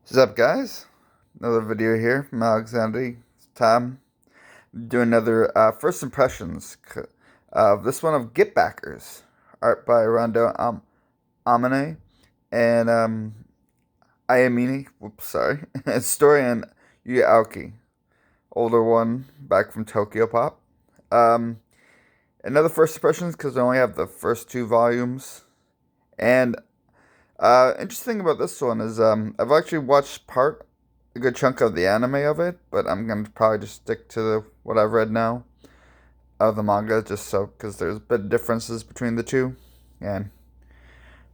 What's up, guys? Another video here from Alexander. It's time to do another first impressions of this one of GetBackers, art by Rando Ayamine and Ayamine. Whoops, sorry. Story and Yuya Aoki, older one back from Tokyopop. Um, Another first impressions because I only have the first two volumes, and interesting about this one is I've actually watched a good chunk of the anime of it, but I'm gonna probably just stick to what I've read now of the manga, just so because there's a bit of differences between the two, and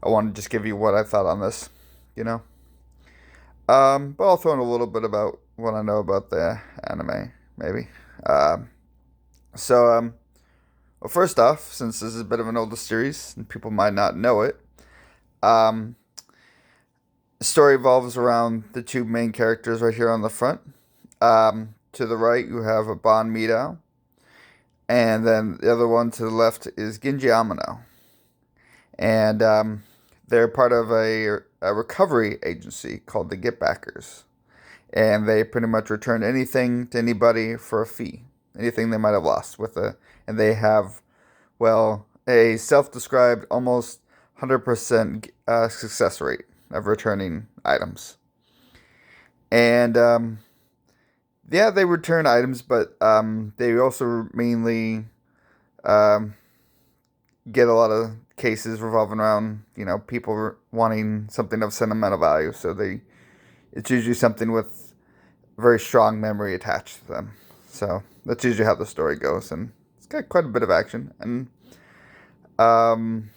I want to just give you what I thought on this, you know. But I'll throw in a little bit about what I know about the anime, maybe. Um, so well, first off, since this is a bit of an older series and people might not know it, um, the story revolves around the two main characters right here on the front. To the right, you have a Bon Mito, and then the other one to the left is Ginji Amino. And they're part of a recovery agency called the GetBackers. And they pretty much return anything to anybody for a fee, anything they might have lost and they have, well, a self-described almost 100% success rate of returning items. And yeah, they return items, but they also mainly um, get a lot of cases revolving around people wanting something of sentimental value. So it's usually something with very strong memory attached to them. So that's usually how the story goes, and it's got quite a bit of action, and um,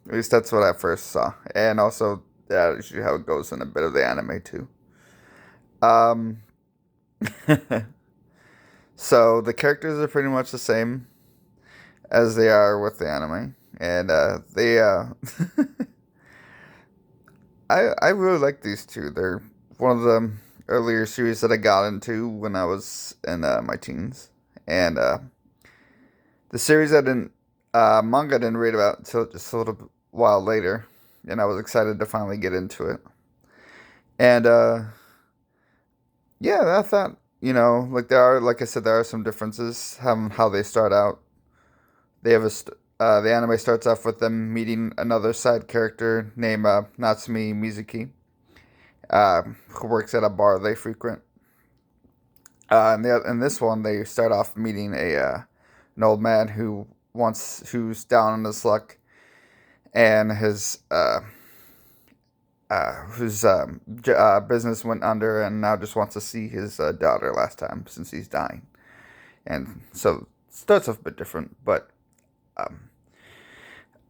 at least that's what I first saw, and also that's usually how it goes in a bit of the anime too. Um, so the characters are pretty much the same as they are with the anime, and they I really like these two. They're one of the earlier series that I got into when I was in my teens, and the series I didn't manga I didn't read about until just a little while later, and I was excited to finally get into it. And yeah, I thought like like I said, there are some differences how they start out. They have the anime starts off with them meeting another side character named Natsumi Mizuki, who works at a bar they frequent. In this one, they start off meeting an old man who's down on his luck, and whose business went under, and now just wants to see his daughter last time since he's dying. And so it starts off a bit different, but um,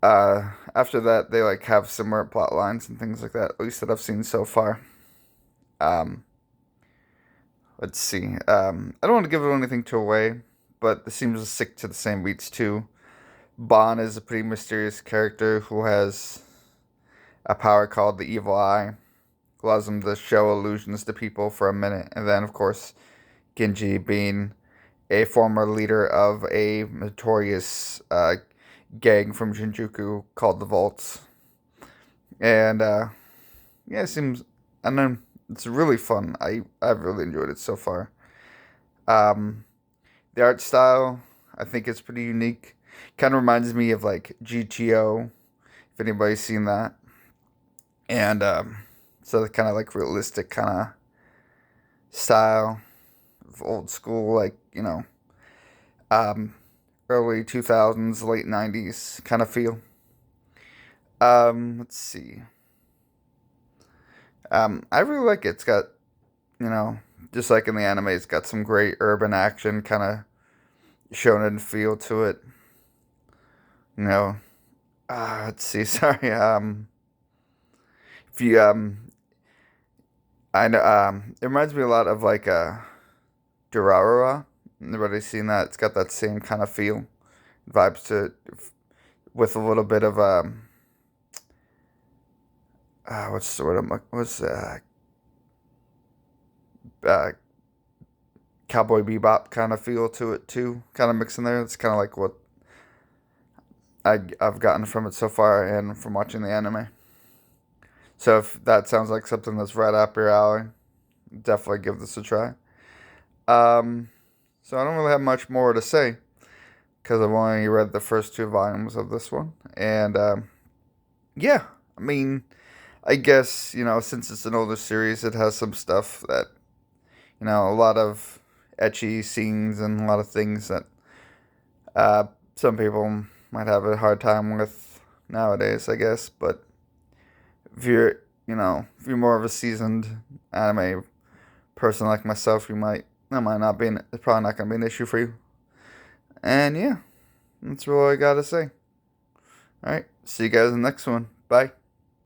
after that, they like have similar plot lines and things like that. At least that I've seen so far. Um, let's see. I don't want to give anything too away, but this seems to stick to the same beats too. Bon is a pretty mysterious character who has a power called the Evil Eye. Allows him to show illusions to people for a minute, and then of course Genji being a former leader of a notorious gang from Shinjuku called the Vaults. And yeah, it seems, and then it's really fun. I've really enjoyed it so far. Um, the art style I think is pretty unique. Kind of reminds me of like GTO, if anybody's seen that. And so the kind of like realistic kind of style of old school, like um, early 2000s, late 90s kind of feel. Let's see. I really like it. It's got, you know, just like in the anime, it's got some great urban action kind of shonen feel to it. You know, let's see. Sorry. If you I know. It reminds me a lot of like Durarara. Everybody's seen that? It's got that same kind of feel, vibes to it, with a little bit of what's the word I'm like? What's uh Cowboy Bebop kind of feel to it too, kind of mixing there. It's kind of like what I've gotten from it so far and from watching the anime. So if that sounds like something that's right up your alley, definitely give this a try. Um, so I don't really have much more to say because I've only read the first two volumes of this one, and yeah, I mean, I guess since it's an older series, it has some stuff that a lot of etchy scenes and a lot of things that uh, some people might have a hard time with nowadays, I guess. But if you're more of a seasoned anime person like myself, that might not be, it's probably not going to be an issue for you. And yeah, that's all I got to say. All right, see you guys in the next one. Bye.